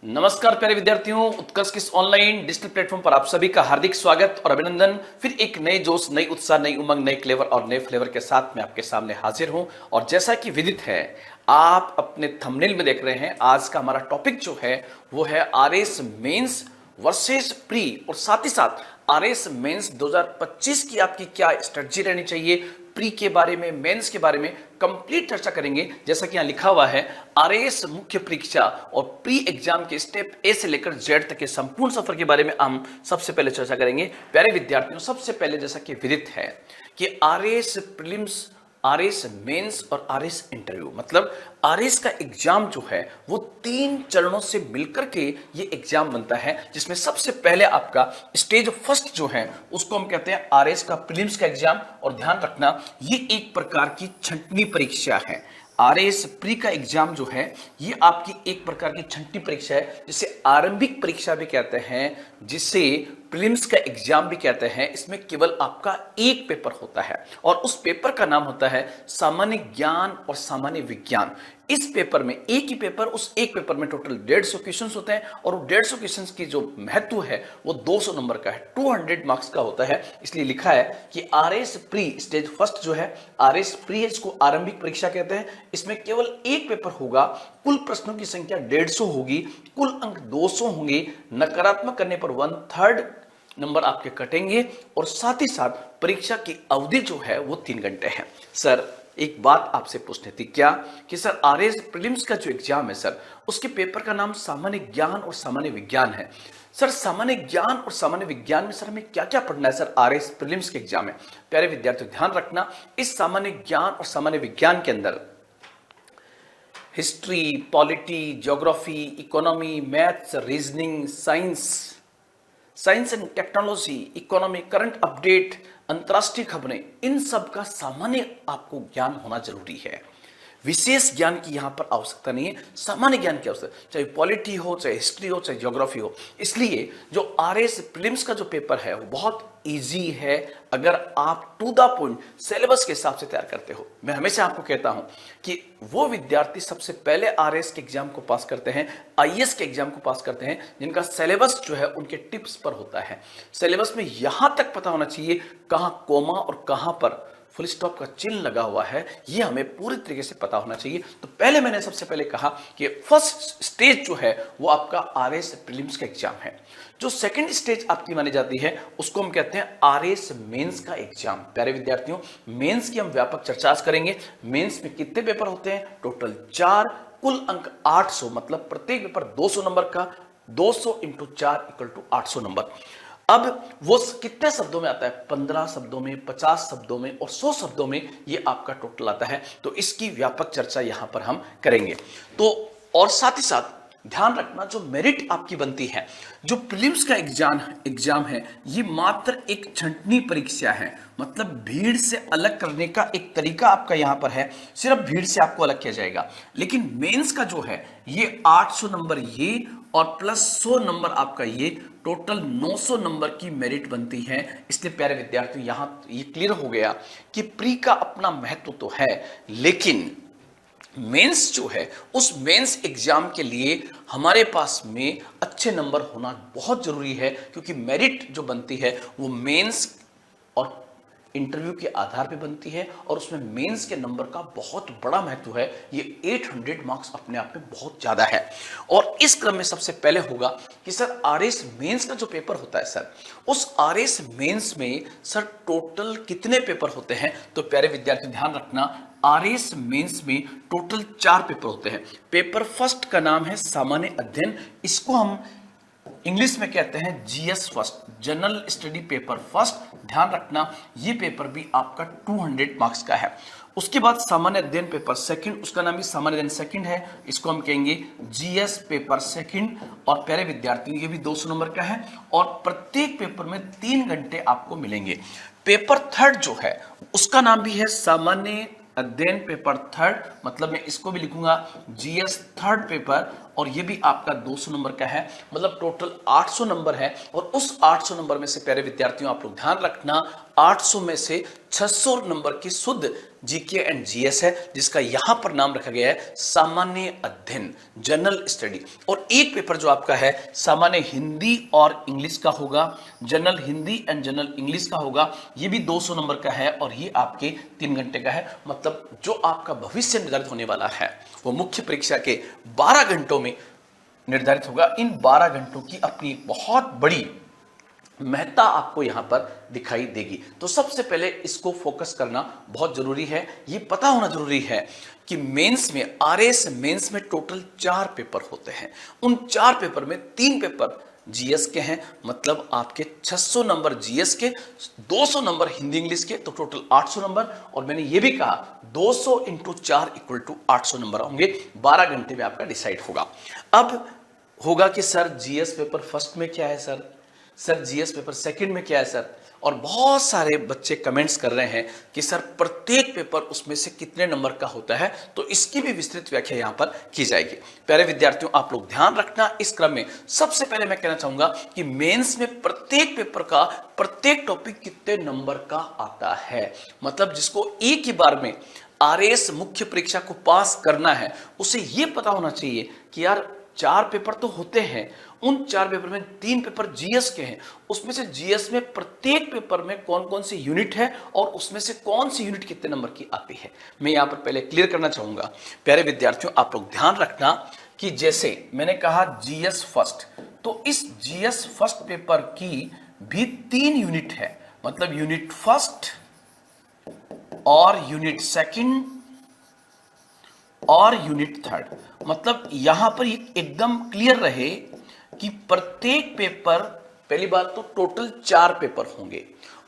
नमस्कार प्यारे विद्यार्थियों, उत्कर्ष किस ऑनलाइन डिजिटल प्लेटफॉर्म पर आप सभी का हार्दिक स्वागत और अभिनंदन। फिर एक नए जोश, नई उत्साह, नई उमंग, नए क्लेवर और नए फ्लेवर के साथ मैं आपके सामने हाजिर हूं। और जैसा कि विदित है, आप अपने थंबनेल में देख रहे हैं, आज का हमारा टॉपिक जो है वो है आरएस मेंस वर्सेस प्री, और साथ ही साथ आरएस मेंस 2025 की आपकी क्या स्ट्रेटजी रहनी चाहिए, प्री के बारे में, मेंस के बारे में कंप्लीट चर्चा करेंगे। जैसा कि यहां लिखा हुआ है, आरएएस मुख्य परीक्षा और प्री एग्जाम के स्टेप ए से लेकर जेड तक के संपूर्ण सफर के बारे में हम सबसे पहले चर्चा करेंगे। प्यारे विद्यार्थियों, सबसे पहले जैसा कि विदित है कि आरएएस प्रीलिम्स, आरएएस मेंस और आरएएस इंटरव्यू, मतलब आरएएस का एग्जाम जो है वो 3 चरणों से मिलकर के ये एग्जाम बनता है, जिसमें सबसे पहले आपका स्टेज फर्स्ट जो है उसको हम कहते हैं आरएएस का प्रीलिम्स का एग्जाम। और ध्यान रखना, ये एक प्रकार की छंटनी परीक्षा है। आरएएस प्री का एग्जाम जो है ये आपकी एक प्रकार की छंटनी परीक्षा है, जिसे आरंभिक परीक्षा भी कहते हैं, जिसे प्रीलिम्स का एग्जाम भी कहते हैं। इसमें केवल आपका एक पेपर होता है और उस पेपर का नाम होता है सामान्य ज्ञान और सामान्य विज्ञान। इस पेपर में एक ही पेपर, उस एक पेपर में टोटल 150 क्वेश्चंस होते हैं और 150 क्वेश्चंस की जो महत्व है वो 200 नंबर का है, 200 मार्क्स का होता है। इसलिए लिखा है कि आरएएस प्री स्टेज फर्स्ट जो है, आरएएस प्री इसको आरंभिक परीक्षा कहते हैं। इसमें केवल एक पेपर होगा, कुल प्रश्नों की संख्या 150 होगी, कुल अंक 200 होंगे, नकारात्मक करने पर 1/3 नंबर आपके कटेंगे और साथ ही साथ परीक्षा की अवधि जो है वो 3 घंटे है। सर, एक बात आपसे पूछनी थी क्या कि सर आरएएस प्रीलिम्स का जो एग्जाम है सर, उसके पेपर का नाम सामान्य ज्ञान और सामान्य विज्ञान है। सर, सामान्य ज्ञान और सामान्य विज्ञान में सर हमें क्या क्या पढ़ना है? सर, आरएएस प्रीलिम्स के एग्जाम में प्यारे विद्यार्थियों ध्यान रखना, इस सामान्य ज्ञान और सामान्य विज्ञान के अंदर history, polity, geography, economy, maths, reasoning, science and technology, economy, current update, अंतरराष्ट्रीय खबरें, इन सब का सामान्य आपको ज्ञान होना जरूरी है। विशेष ज्ञान की यहां पर आवश्यकता नहीं है, सामान्य ज्ञान की आवश्यकता, चाहे पॉलिटी हो, चाहे हिस्ट्री हो, चाहे ज्योग्राफी हो। इसलिए जो आरएएस प्रीलिम्स का जो पेपर है वो बहुत इजी है अगर आप टू द पॉइंट सिलेबस के हिसाब से तैयार करते हो। मैं हमेशा आपको कहता हूं कि वो विद्यार्थी सबसे पहले आरएएस के एग्जाम को पास करते हैं, आईएएस के एग्जाम को पास करते हैं, जिनका सिलेबस जो है उनके टिप्स पर होता है। सिलेबस में यहां तक पता होना चाहिए कहां कोमा और कहां पर फुल स्टॉप का चिन्ह लगा हुआ है, ये हमें पूरी तरीके से पता होना चाहिए। तो पहले मैंने सबसे पहले कहा कि फर्स्ट स्टेज जो है वो आपका आरएएस प्रीलिम्स का एग्जाम है। जो सेकंड स्टेज आपकी मानी जाती है उसको हम कहते हैं आरएएस मेंस का एग्जाम। प्यारे विद्यार्थियों, मेंस की हम व्यापक चर्चा करेंगे। मेंस में कितने पेपर होते हैं? टोटल 4, कुल अंक 800, मतलब प्रत्येक पेपर 200 नंबर का, 200 इंटू 4 इक्वल टू 800 नंबर। अब वो कितने शब्दों में आता है? 15 शब्दों में, 50 शब्दों में और 100 शब्दों में ये आपका टोटल आता है। तो इसकी व्यापक चर्चा यहां पर हम करेंगे। तो और साथ ही साथ ध्यान रखना, जो मेरिट आपकी बनती है, जो प्रीलिम्स का एग्जाम है, ये मात्र एक छंटनी परीक्षा है, मतलब भीड़ से अलग करने का एक तरीका आपका यहां पर है, सिर्फ भीड़ से आपको अलग किया जाएगा। लेकिन मेंस का जो है ये 800 नंबर ये और प्लस 100 नंबर आपका ये, टोटल 900 नंबर की मेरिट बनती है। इसलिए प्यारे विद्यार्थियों, यहां ये क्लियर हो गया कि प्री का अपना महत्व तो है, लेकिन मेंस जो है, उस मेंस एग्जाम के लिए हमारे पास में अच्छे नंबर होना बहुत जरूरी है, क्योंकि मेरिट जो बनती है वो मेंस और इंटरव्यू के आधार पे बनती है और उसमें मेंस के नंबर का बहुत बड़ा महत्व है। ये 800 मार्क्स अपने आप में बहुत ज्यादा है। और इस क्रम में सबसे पहले होगा कि सर आरएएस मेंस का जो पेपर होता है सर, उस आरएएस मेंस में सर टोटल कितने पेपर होते हैं? तो प्यारे विद्यार्थी ध्यान रखना, आरएएस मेंस में टोटल 4 पेपर होते हैं। पेपर फर्स्ट का नाम है सामान्य अध्ययन, इसको हम इंग्लिश में कहते हैं GS first, general study paper first. ध्यान रखना, ये पेपर भी आपका 200 मार्क्स का है। उसके बाद सामान्य अध्ययन पेपर सेकंड, उसका नाम भी सामान्य अध्ययन सेकंड है, इसको हम कहेंगे जीएस पेपर सेकंड। और प्यारे विद्यार्थियों, ये भी 200 नंबर का है और प्रत्येक पेपर में 3 घंटे आपको मिलेंगे। पेपर थर्ड जो है उसका नाम भी है सामान्य अध्ययन पेपर थर्ड, मतलब मैं इसको भी लिखूंगा जीएस थर्ड पेपर, और ये भी आपका 200 नंबर का है, मतलब टोटल 800 नंबर है। और उस 800 नंबर में से प्यारे विद्यार्थियों आप लोग ध्यान रखना, 800 में से 600 नंबर की शुद्ध जीके एंड जीएस है, जिसका यहां पर नाम रखा गया है सामान्य अध्ययन, जनरल स्टडी। और एक पेपर जो आपका है सामान्य हिंदी और इंग्लिश का होगा, general Hindi and general English का होगा, ये भी 200 नंबर का है और ये आपके 3 घंटे का है। मतलब जो आपका भविष्य निर्धारित होने वाला है वो मुख्य परीक्षा के 12 घंटों में निर्धारित होगा। इन 12 घंटों की अपनी एक बहुत बड़ी महत्ता आपको यहां पर दिखाई देगी। तो सबसे पहले इसको फोकस करना बहुत जरूरी है, ये पता होना जरूरी है कि मेंस में, आरएस मेंस में टोटल 4 पेपर होते हैं। उन 4 पेपर में 3 पेपर जीएस के हैं, मतलब आपके 600 नंबर जीएस के, 200 नंबर हिंदी इंग्लिश के, तो टोटल 800 नंबर। और मैंने ये भी कहा 200 इंटू 4 इक्वल टू 800 नंबर होंगे, 12 घंटे में आपका डिसाइड होगा। अब होगा कि सर जीएस पेपर फर्स्ट में क्या है सर जीएस पेपर सेकंड में क्या है सर। और बहुत सारे बच्चे कमेंट्स कर रहे हैं कि सर प्रत्येक पेपर उसमें से कितने नंबर का होता है, तो इसकी भी विस्तृत व्याख्या यहां पर की जाएगी। प्यारे विद्यार्थियों, आप लोग ध्यान रखना इस क्रम में। सबसे पहले मैं कहना चाहूंगा कि मेंस में प्रत्येक पेपर का प्रत्येक टॉपिक कितने नंबर का आता है, मतलब जिसको एक ही बार में आरएस मुख्य परीक्षा को पास करना है उसे यह पता होना चाहिए कि यार 4 पेपर तो होते हैं, उन 4 पेपर में 3 पेपर जीएस के हैं, उसमें से जीएस में प्रत्येक पेपर में कौन कौन सी यूनिट है और उसमें से कौन सी यूनिट कितने नंबर की आती है, मैं यहां पर पहले क्लियर करना चाहूंगा। प्यारे विद्यार्थियों, आप लोग ध्यान रखना कि जैसे मैंने कहा जीएस फर्स्ट, तो इस जीएस फर्स्ट पेपर की भी 3 यूनिट है, मतलब यूनिट फर्स्ट और यूनिट सेकंड और यूनिट थर्ड। मतलब यहां पर एकदम क्लियर रहे कि प्रत्येक पेपर, पहली बात तो टोटल 4 पेपर होंगे,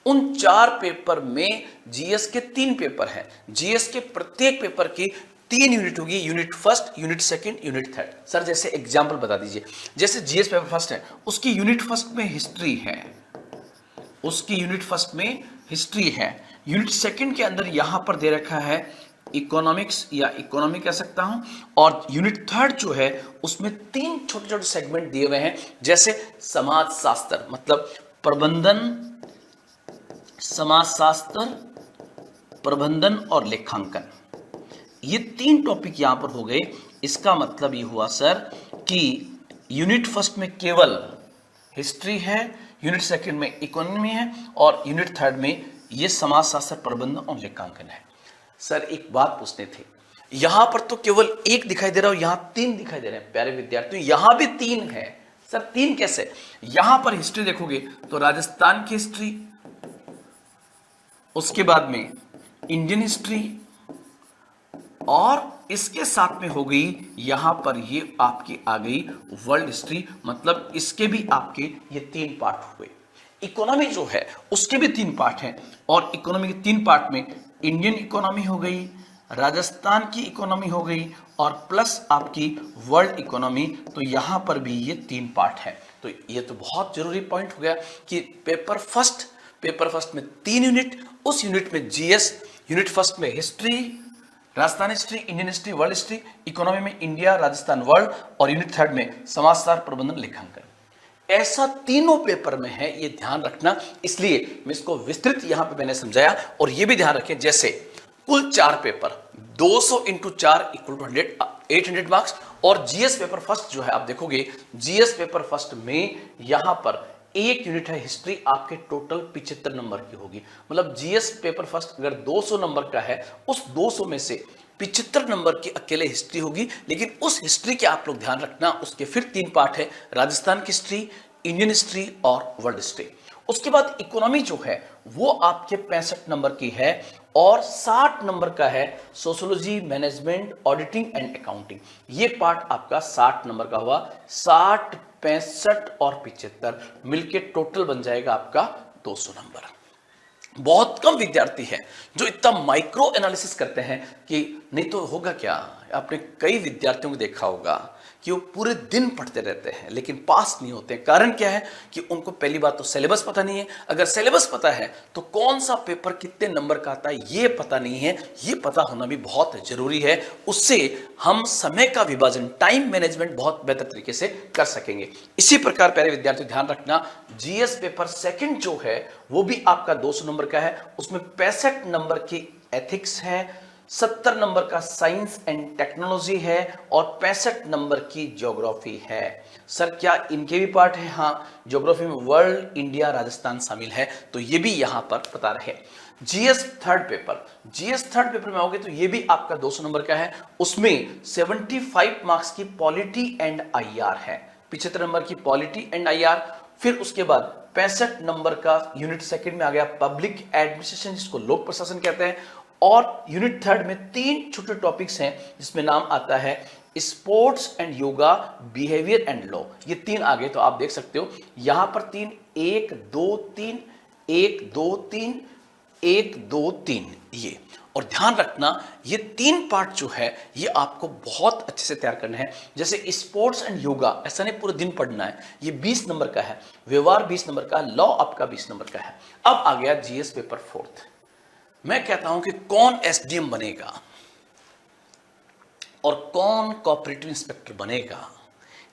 उन 4 पेपर में जीएस के 3 पेपर हैं, जीएस के प्रत्येक पेपर की 3 यूनिट होगी, unit first, unit second, unit third. Sir जैसे एग्जांपल बता दीजिए, जैसे जीएस पेपर फर्स्ट है, उसकी यूनिट फर्स्ट में हिस्ट्री है, उसकी यूनिट फर्स्ट में हिस्ट्री है। यूनिट सेकंड के अंदर यहां पर दे रखा है इकोनॉमिक्स या इकोनॉमी कह सकता हूं, और यूनिट थर्ड जो है उसमें 3 छोटे छोटे सेगमेंट दिए हुए हैं, जैसे समाज शास्त्र, मतलब प्रबंधन, समाजशास्त्र, प्रबंधन और लेखांकन। ये 3 टॉपिक यहां पर हो गए। इसका मतलब ये हुआ सर कि यूनिट फर्स्ट में केवल हिस्ट्री है, यूनिट सेकंड में इकोनॉमी है और यूनिट थर्ड में ये समाजशास्त्र, प्रबंधन और लेखांकन है। सर एक बात पूछने थे, यहां पर तो केवल 1 दिखाई दे रहा है, यहां 3 दिखाई दे रहे हैं। प्यारे विद्यार्थियों, यहां भी 3 है। सर 3 कैसे? यहां पर हिस्ट्री देखोगे तो राजस्थान की हिस्ट्री, उसके बाद में इंडियन हिस्ट्री, और इसके साथ में हो गई यहां पर ये आपकी आ गई वर्ल्ड हिस्ट्री, मतलब इसके भी आपके ये 3 पार्ट हुए। इकोनॉमी जो है उसके भी 3 पार्ट हैं, और इकोनॉमी के 3 पार्ट में इंडियन इकोनॉमी हो गई, राजस्थान की इकोनॉमी हो गई, और प्लस आपकी वर्ल्ड इकोनॉमी। तो यहां पर भी ये 3 पार्ट है। तो ये तो बहुत जरूरी पॉइंट हो गया कि पेपर फर्स्ट में 3 यूनिट, उस यूनिट में जीएस, यूनिट फर्स्ट में history, Rajasthan history, Indian history, world history, economy में इंडिया, राजस्थान, वर्ल्ड, और यूनिट थर्ड में समाजशास्त्र, प्रबंधन, लेखांकन। ऐसा तीनों पेपर में है, ये ध्यान रखना। इसलिए मैं इसको विस्तृत यहां पे मैंने समझाया। और ये भी ध्यान रखें, जैसे कुल 4 paper 200 into 4 equal to 800 marks. और जीएस पेपर फर्स्ट जो है, आप देखोगे जीएस पेपर फर्स्ट में यहां पर 1 यूनिट है हिस्ट्री, आपके टोटल 75 नंबर की होगी। मतलब जीएस पेपर फर्स्ट अगर 200 नंबर का है, उस 200 में से 75 नंबर की अकेले हिस्ट्री होगी। लेकिन उस हिस्ट्री के आप लोग ध्यान रखना, उसके फिर 3 पार्ट है, राजस्थान की हिस्ट्री, इंडियन हिस्ट्री और वर्ल्ड हिस्ट्री। उसके बाद इकोनॉमी जो है वो आपके 65 नंबर की है, और 60 नंबर का है sociology, management, auditing and accounting. ये पार्ट आपका 60 नंबर का हुआ। 60, 65 और 75 मिलके टोटल बन जाएगा आपका 200 नंबर। बहुत कम विद्यार्थी हैं जो इतना माइक्रो एनालिसिस करते हैं कि नहीं तो होगा क्या। आपने कई विद्यार्थियों को देखा होगा कि वो पूरे दिन पढ़ते रहते हैं लेकिन पास नहीं होते हैं। कारण क्या है कि उनको पहली बात तो सिलेबस पता नहीं है। अगर सिलेबस पता है तो कौन सा पेपर कितने नंबर का आता है ये पता नहीं है। ये पता होना भी बहुत जरूरी है, उससे हम समय का विभाजन, टाइम मैनेजमेंट बहुत बेहतर तरीके से कर सकेंगे। इसी प्रकार प्यारे विद्यार्थियों ध्यान रखना, जीएस पेपर सेकंड जो है वो भी आपका 200 नंबर का है। उसमें 65 नंबर की एथिक्स है, 70 नंबर का साइंस एंड टेक्नोलॉजी है और 65 नंबर की ज्योग्राफी है। सर क्या इनके भी पार्ट है? हाँ, ज्योग्राफी में वर्ल्ड, इंडिया, राजस्थान शामिल है, तो ये भी यहां पर बता रहे। GS third paper, GS third paper में आओगे तो ये भी आपका 200 नंबर का है। उसमें 75 मार्क्स की पॉलिटी एंड आईआर है, 75 नंबर की पॉलिटी एंड आईआर। फिर उसके बाद 65 नंबर का यूनिट सेकंड में आ गया पब्लिक एडमिनिस्ट्रेशन, जिसको लोक प्रशासन कहते हैं। और यूनिट थर्ड में 3 छोटे टॉपिक्स हैं जिसमें नाम आता है sports and yoga, behaviour and law. ये 3 आ गए, तो आप देख सकते हो यहां पर 3, 1 2 3, 1 2 3, 1 2 3 ये। और ध्यान रखना ये 3 पार्ट जो है ये आपको बहुत अच्छे से तैयार करना है। जैसे स्पोर्ट्स एंड योगा, ऐसा नहीं पूरे दिन पढ़ना है, ये 20 नंबर का है। व्यवहार 20 नंबर का, लॉ आपका 20 नंबर का है। अब आ गया जीएस पेपर फोर्थ। मैं कहता हूं कि कौन एसडीएम बनेगा और कौन कोऑपरेटिव इंस्पेक्टर बनेगा,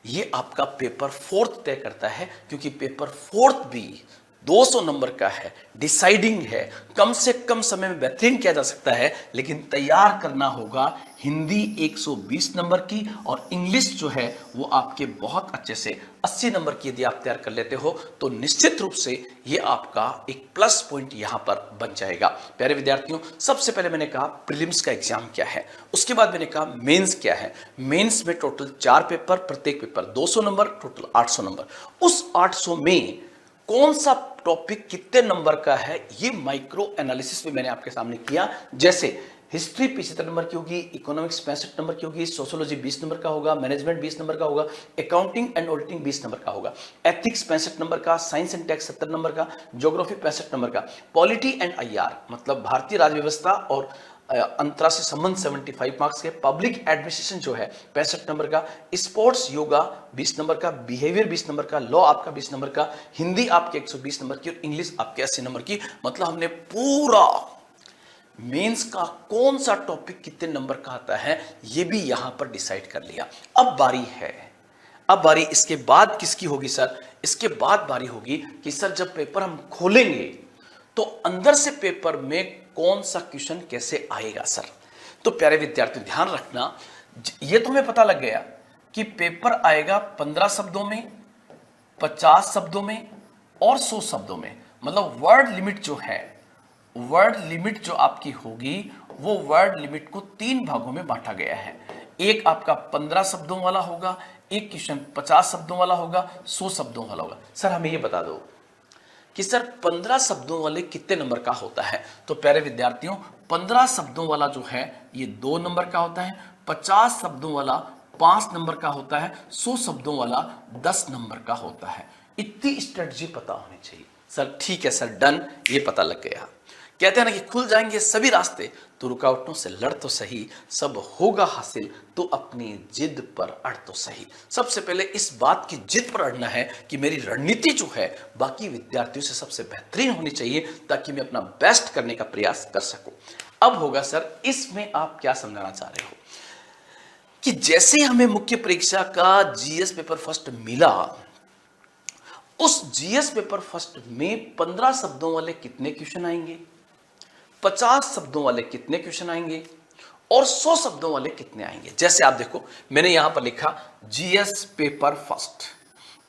ये आपका पेपर फोर्थ तय करता है। क्योंकि पेपर फोर्थ भी 200 नंबर का है, डिसाइडिंग है, कम से कम समय में बेहतरीन किया जा सकता है, लेकिन तैयार करना होगा हिंदी 120 नंबर की और इंग्लिश जो है वो आपके बहुत अच्छे से 80 नंबर की। यदि आप तैयार कर लेते हो तो निश्चित रूप से ये आपका एक प्लस पॉइंट यहां पर बन जाएगा। प्यारे विद्यार्थियों, सबसे पहले मैंने कहा प्रीलिम्स का एग्जाम क्या है, उसके बाद मैंने कहा मेंस क्या है। मेंस में टोटल 4 पेपर, प्रत्येक पेपर 200 नंबर, टोटल 800 नंबर। उस 800 में कौन सा टॉपिक कितने नंबर का है, ये माइक्रो एनालिसिस में मैंने आपके सामने किया। जैसे हिस्ट्री 75 नंबर की होगी, इकोनॉमिक्स 65 नंबर की होगी, सोशियोलॉजी 20 नंबर का होगा, मैनेजमेंट 20 नंबर का होगा, अकाउंटिंग एंड ऑडिटिंग 20 नंबर का होगा, एथिक्स 65 नंबर का, साइंस एंड टेक्स 70 नंबर का, ज्योग्राफी 65 नंबर का, पॉलिटी एंड आईआर मतलब भारतीय राज्य व्यवस्था और अंतर्राष्ट्रीय संबंध 75 मार्क्स के, पब्लिक एडमिनिस्ट्रेशन जो है 65 नंबर का, स्पोर्ट्स योगा 20 नंबर का, बिहेवियर 20 नंबर का, लॉ आपका 20 नंबर का, हिंदी आपके 120 नंबर की और इंग्लिश आपके 80 नंबर की। मतलब हमने पूरा मेंस का कौन सा टॉपिक कितने नंबर का आता है ये भी यहां पर डिसाइड कर लिया। अब बारी इसके बाद किसकी होगी सर? इसके बाद बारी होगी कि सर जब पेपर हम खोलेंगे तो अंदर से पेपर में कौन सा क्वेश्चन कैसे आएगा सर। तो प्यारे विद्यार्थियों ध्यान रखना, ये तुम्हें पता लग गया कि पेपर आएगा 15 शब्दों में, 50 शब्दों में और 100 शब्दों में। मतलब वर्ड लिमिट जो है, वर्ड लिमिट जो आपकी होगी वो वर्ड लिमिट को 3 भागों में बांटा गया है। एक आपका 15 शब्दों वाला होगा, एक क्वेश्चन 50 शब्दों वाला होगा, 100 शब्दों वाला होगा। सर हमें ये बता दो कि सर 15 शब्दों वाले कितने नंबर का होता है? तो प्यारे विद्यार्थियों 15 शब्दों वाला जो है ये 2 नंबर का होता है, 50 शब्दों वाला 5 नंबर का होता है, 100 शब्दों वाला 10 नंबर का होता है। इतनी स्ट्रेटजी पता होनी चाहिए। सर ठीक है सर, डन, ये पता लग गया। कहते हैं ना कि खुल जाएंगे सभी रास्ते, तो रुकावटों से लड़ तो सही, सब होगा हासिल, तो अपनी जिद पर अड़ तो सही। सबसे पहले इस बात की जिद पर अड़ना है कि मेरी रणनीति जो है बाकी विद्यार्थियों से सबसे बेहतरीन होनी चाहिए, ताकि मैं अपना बेस्ट करने का प्रयास कर सकूं। अब होगा सर, इसमें आप क्या समझाना चाह रहे हो कि जैसे हमें मुख्य परीक्षा का जीएस पेपर फर्स्ट मिला, उस जीएस पेपर फर्स्ट में 15 शब्दों वाले कितने क्वेश्चन आएंगे, 50 शब्दों वाले कितने क्वेश्चन आएंगे और 100 शब्दों वाले कितने आएंगे। जैसे आप देखो मैंने यहां पर लिखा जीएस पेपर फर्स्ट।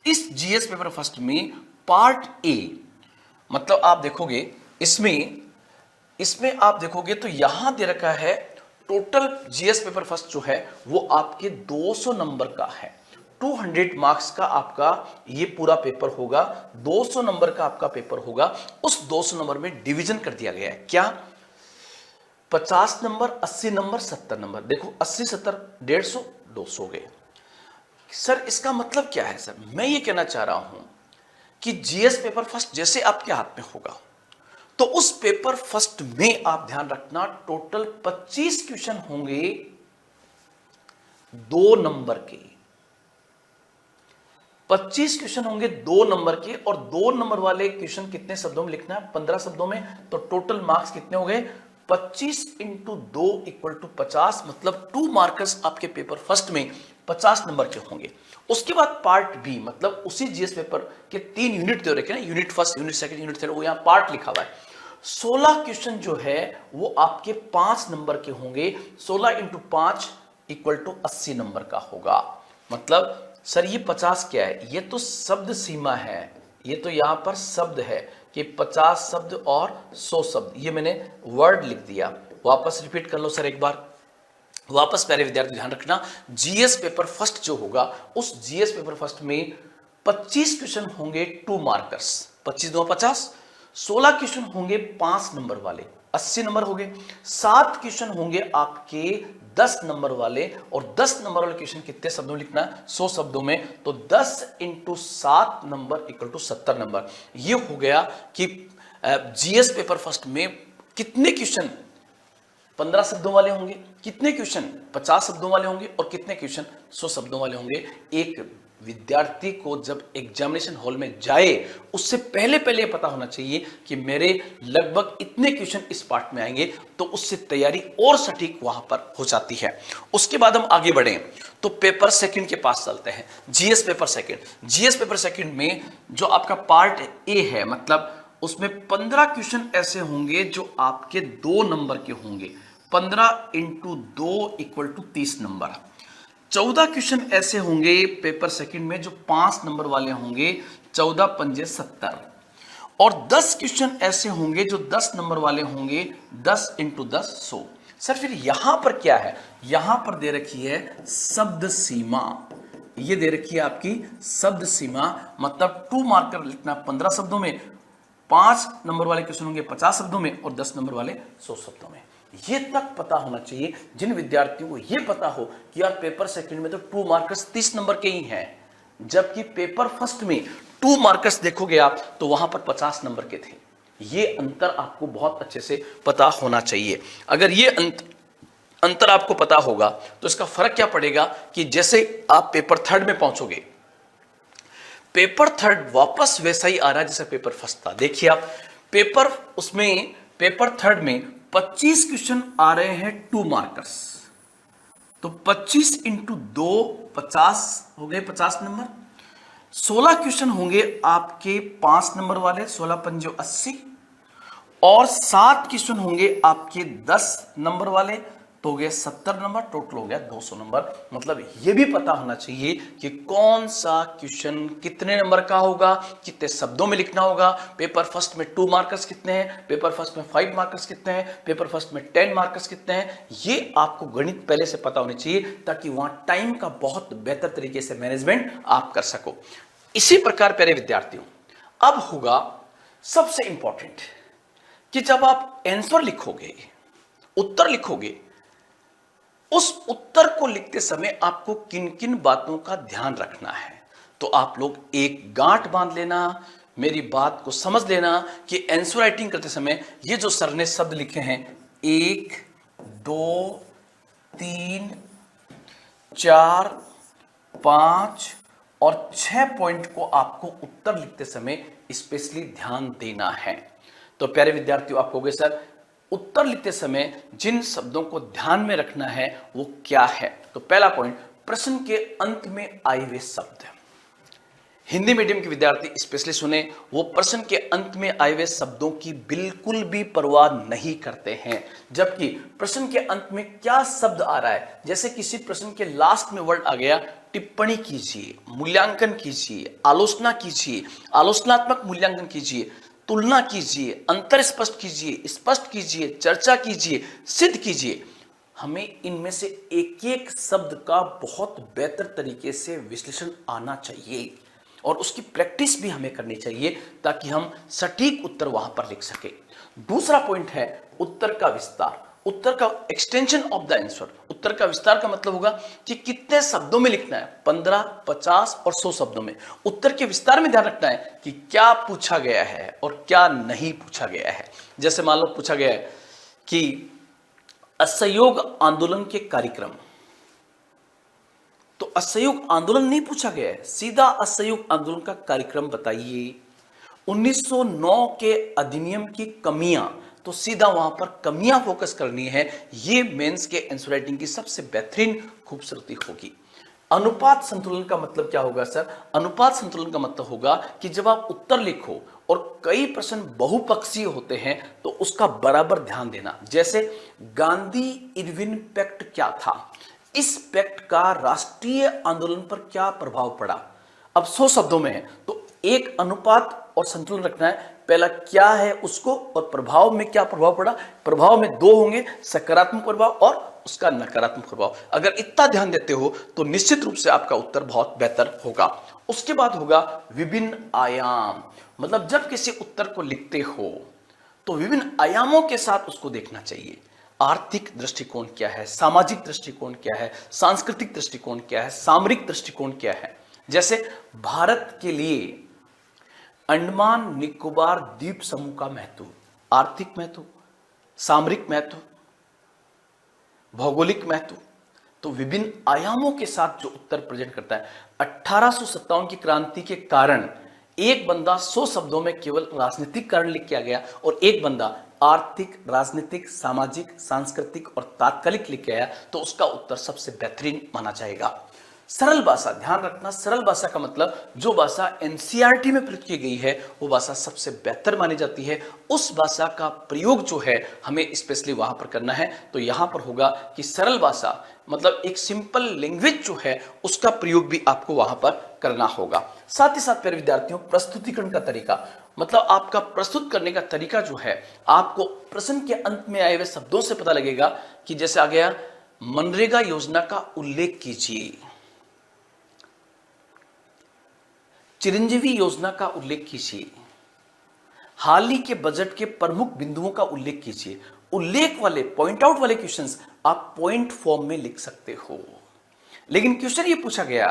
इस जीएस पेपर फर्स्ट में पार्ट ए, मतलब आप देखोगे इसमें आप देखोगे तो यहां दे रखा है टोटल जीएस पेपर फर्स्ट जो है वो आपके 200 नंबर का है। 200 मार्क्स का आपका ये पूरा पेपर होगा, 200 नंबर का आपका पेपर होगा। उस 200 नंबर में डिवीजन कर दिया गया है। क्या? 50 नंबर, 80 नंबर, 70 नंबर। देखो 80 70 150 200 गए। सर इसका मतलब क्या है सर? मैं ये कहना चाह रहा हूं कि जीएस पेपर फर्स्ट जैसे आपके हाथ में होगा तो उस पेपर फर्स्ट में आप ध्यान रखना टोटल 25 क्वेश्चन होंगे 2 नंबर के। 25 क्वेश्चन होंगे 2 नंबर के, और 2 नंबर वाले क्वेश्चन कितने शब्दों में लिखना है? 15 शब्दों में। तो टोटल मार्क्स कितने हो गए? 25 इंटू 2 इक्वल टू 50। मतलब 2 मार्कर्स आपके पेपर फर्स्ट में 50 नंबर के होंगे। उसके बाद पार्ट बी, मतलब उसी जीएस पेपर के 3 यूनिट दे रखे हैं, unit first, unit second, unit third, वो यहां पार्ट लिखा हुआ है। 16 क्वेश्चन जो है वो आपके 5 नंबर के होंगे। 16 इंटू 5 इक्वल टू 80 नंबर का होगा। मतलब सर ये 50 क्या है? ये तो शब्द सीमा है, ये तो यहां पर शब्द है कि 50 शब्द और 100 शब्द, ये मैंने वर्ड लिख दिया। वापस रिपीट कर लो सर एक बार। वापस प्यारे विद्यार्थी ध्यान रखना, जीएस पेपर फर्स्ट जो होगा उस जीएस पेपर फर्स्ट में 25 क्वेश्चन होंगे 2 मार्कर्स, 25 2 50, 16 क्वेश्चन होंगे 5 नंबर वाले, 80 नंबर हो गए। 7 क्वेश्चन होंगे आपके 10 नंबर वाले, और 10 नंबर वाले क्वेश्चन कितने शब्दों में लिखना है? 100 शब्दों में। तो 10 इंटू 7 नंबर इक्वल टू 70 नंबर। ये हो गया कि जीएस पेपर फर्स्ट में कितने क्वेश्चन 15 शब्दों वाले होंगे, कितने क्वेश्चन 50 शब्दों वाले होंगे, और कितने क्वेश्चन 100 शब्दों वाले होंगे। एक विद्यार्थी को जब एग्जामिनेशन हॉल में जाए उससे पहले पहले पता होना चाहिए कि मेरे लगभग इतने क्वेश्चन इस पार्ट में आएंगे, तो उससे तैयारी और सटीक वहां पर हो जाती है। उसके बाद हम आगे बढ़े तो पेपर सेकंड के पास चलते हैं। GS paper second, GS paper second में जो आपका पार्ट ए है, मतलब उसमें 15 क्वेश्चन ऐसे होंगे जो आपके 2 नंबर के होंगे। 15 इंटू 2 इक्वल टू 30 नंबर। 14 क्वेश्चन ऐसे होंगे पेपर सेकंड में जो 5 नंबर वाले होंगे, 14 पंजे 70। और 10 क्वेश्चन ऐसे होंगे जो 10 नंबर वाले होंगे, 10 इंटू 10 100। सर फिर यहां पर क्या है? यहां पर दे रखी है शब्द सीमा, ये दे रखी है आपकी शब्द सीमा। मतलब 2 मार्कर लिखना 15 शब्दों में, 5 नंबर वाले क्वेश्चन होंगे 50 शब्दों में, और 10 नंबर वाले 100 शब्दों में। ये तक पता होना चाहिए जिन विद्यार्थियों को ये पता हो कि यार पेपर सेकंड में तो 2 मार्कर्स 30 नंबर के ही हैं, जबकि पेपर फर्स्ट में 2 मार्कर्स देखोगे आप तो वहां पर 50 नंबर के थे। ये अंतर आपको बहुत अच्छे से पता होना चाहिए। अगर ये अंतर आपको पता होगा तो इसका फर्क क्या पड़ेगा कि जैसे आप पेपर थर्ड में पहुंचोगे, पेपर थर्ड वापस वैसा ही आ रहा है जैसे पेपर फर्स्ट था। देखिए आप पेपर थर्ड में 25 क्वेश्चन आ रहे हैं 2 मार्कर्स, तो 25 इंटू 2 50 हो गए, 50 नंबर। 16 क्वेश्चन होंगे आपके 5 नंबर वाले, 16 पंजे 80, और 7 क्वेश्चन होंगे आपके 10 नंबर वाले, तो हो गया 70 नंबर। टोटल हो गया 200 नंबर। मतलब ये भी पता होना चाहिए कि कौन सा क्वेश्चन कितने नंबर का होगा, कितने शब्दों में लिखना होगा। पेपर फर्स्ट में 2 मार्कर्स कितने हैं, पेपर फर्स्ट में 5 मार्कर्स कितने हैं, पेपर फर्स्ट में 10 मार्कर्स कितने हैं। ये आपको गणित पहले से पता होनी चाहिए ताकि वहां टाइम का बहुत बेहतर तरीके से मैनेजमेंट आप कर सको। इसी प्रकार प्यारे विद्यार्थियों, अब होगा सबसे इंपॉर्टेंट कि जब आप आंसर लिखोगे, उत्तर लिखोगे, उस उत्तर को लिखते समय आपको किन किन बातों का ध्यान रखना है। तो आप लोग एक गांठ बांध लेना, मेरी बात को समझ लेना कि आंसर राइटिंग करते समय ये जो सर ने शब्द लिखे हैं 1 2 3 4 5 और 6 पॉइंट को आपको उत्तर लिखते समय स्पेशली ध्यान देना है। तो प्यारे विद्यार्थियों, आप कहोगे सर उत्तर लिखते समय जिन शब्दों को ध्यान में रखना है वो क्या है? तो पहला पॉइंट, प्रश्न के अंत में आए हुए शब्द। हिंदी मीडियम के विद्यार्थी स्पेशली सुने, वो प्रश्न के अंत में आए हुए शब्दों की बिल्कुल भी परवाह नहीं करते हैं। जबकि प्रश्न के अंत में क्या शब्द आ रहा है, जैसे किसी प्रश्न के लास्ट में वर्ड आ गया, टिप्पणी कीजिए, मूल्यांकन कीजिए, आलोचना कीजिए, आलोचनात्मक मूल्यांकन कीजिए, तुलना कीजिए, अंतर स्पष्ट कीजिए, स्पष्ट कीजिए, चर्चा कीजिए, सिद्ध कीजिए। हमें इनमें से एक एक शब्द का बहुत बेहतर तरीके से विश्लेषण आना चाहिए और उसकी प्रैक्टिस भी हमें करनी चाहिए ताकि हम सटीक उत्तर वहां पर लिख सके। दूसरा पॉइंट है उत्तर का विस्तार, उत्तर का एक्सटेंशन ऑफ द आंसर। उत्तर का विस्तार का मतलब होगा कि कितने शब्दों में लिखना है, 15, 50 और 100 शब्दों में। उत्तर के विस्तार में ध्यान रखना है कि क्या पूछा गया है और क्या नहीं पूछा गया है। जैसे मान लो पूछा गया है कि असहयोग आंदोलन के कार्यक्रम, तो असहयोग आंदोलन नहीं पूछा गया है, सीधा असहयोग आंदोलन का कार्यक्रम बताइए। 1909 के अधिनियम की कमियां, तो सीधा वहां पर कमियां फोकस करनी है। ये मेंस के आंसर राइटिंग की सबसे बेहतरीन खूबसूरती होगी। अनुपात संतुलन का मतलब क्या होगा सर? अनुपात संतुलन का मतलब होगा कि जब आप उत्तर लिखो और कई प्रश्न बहुपक्षीय होते हैं तो उसका बराबर ध्यान देना। जैसे गांधी इरविन पैक्ट क्या था, इस पैक्ट का राष्ट्रीय आंदोलन पर क्या प्रभाव पड़ा। अब 100 शब्दों में है तो एक अनुपात और संतुलन रखना है। पहला क्या है उसको, और प्रभाव में क्या प्रभाव पड़ा। प्रभाव में दो होंगे, सकारात्मक प्रभाव और उसका नकारात्मक प्रभाव। अगर इतना ध्यान देते हो तो निश्चित रूप से आपका उत्तर बहुत बेहतर होगा। उसके बाद होगा विभिन्न आयाम, मतलब जब किसी उत्तर को लिखते हो तो विभिन्न आयामों के साथ उसको देखना चाहिए। आर्थिक दृष्टिकोण क्या है, सामाजिक दृष्टिकोण क्या है, सांस्कृतिक दृष्टिकोण क्या है, सामरिक दृष्टिकोण क्या है। जैसे भारत के लिए अंडमान निकोबार द्वीप समूह का महत्व, आर्थिक महत्व, सामरिक महत्व, भौगोलिक महत्व, तो विभिन्न आयामों के साथ जो उत्तर प्रेजेंट करता है। 1857 की क्रांति के कारण एक बंदा 100 शब्दों में केवल राजनीतिक कारण लिख के आ गया और एक बंदा आर्थिक, राजनीतिक, सामाजिक, सांस्कृतिक और तात्कालिक लिख के आया, तो उसका उत्तर सबसे बेहतरीन माना जाएगा। सरल भाषा, ध्यान रखना, सरल भाषा का मतलब जो भाषा एनसीईआरटी में प्रयुक्त की गई है वो भाषा सबसे बेहतर मानी जाती है। उस भाषा का प्रयोग जो है हमें स्पेशली वहां पर करना है। तो यहां पर होगा कि सरल भाषा मतलब एक सिंपल लैंग्वेज जो है उसका प्रयोग भी आपको वहां पर करना होगा। साथ ही साथ प्यारे विद्यार्थियों, प्रस्तुतिकरण का तरीका, मतलब आपका प्रस्तुत करने का तरीका जो है आपको प्रश्न के अंत में आए हुए शब्दों से पता लगेगा। कि जैसे आ गया मनरेगा योजना का उल्लेख कीजिए, चिरंजीवी योजना का उल्लेख कीजिए, हाल ही के बजट के प्रमुख बिंदुओं का उल्लेख कीजिए। उल्लेख वाले, पॉइंट आउट वाले क्वेश्चंस आप पॉइंट फॉर्म में लिख सकते हो। लेकिन क्वेश्चन ये पूछा गया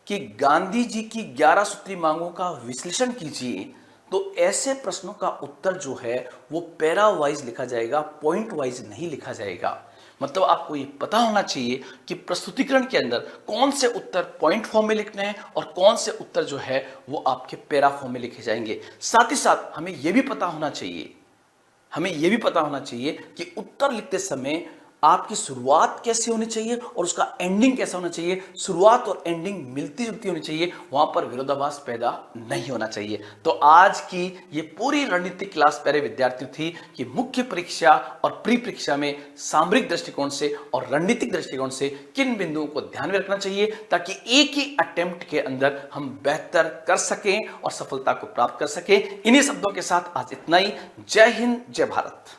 कि गांधी जी की 11 सूत्री मांगों का विश्लेषण कीजिए, तो ऐसे प्रश्नों का उत्तर जो है वो पैरा वाइज लिखा जाएगा, पॉइंट वाइज नहीं लिखा जाएगा। मतलब आपको ये पता होना चाहिए कि प्रस्तुतिकरण के अंदर कौन से उत्तर पॉइंट फॉर्म में लिखने हैं और कौन से उत्तर जो है वो आपके पैरा फॉर्म में लिखे जाएंगे। साथ ही साथ हमें यह भी पता होना चाहिए, कि उत्तर लिखते समय आपकी शुरुआत कैसी होनी चाहिए और उसका एंडिंग कैसा होना चाहिए। शुरुआत और एंडिंग मिलती जुलती होनी चाहिए, वहां पर विरोधाभास पैदा नहीं होना चाहिए। तो आज की ये पूरी रणनीति क्लास प्यारे विद्यार्थियों थी कि मुख्य परीक्षा और प्री परीक्षा में सामरिक दृष्टिकोण से और रणनीतिक दृष्टिकोण से किन बिंदुओं को ध्यान में रखना चाहिए ताकि एक ही अटेम्प्ट के अंदर हम बेहतर कर सकें और सफलता को प्राप्त कर सकें। इन्हीं शब्दों के साथ आज इतना ही। जय हिंद, जय भारत।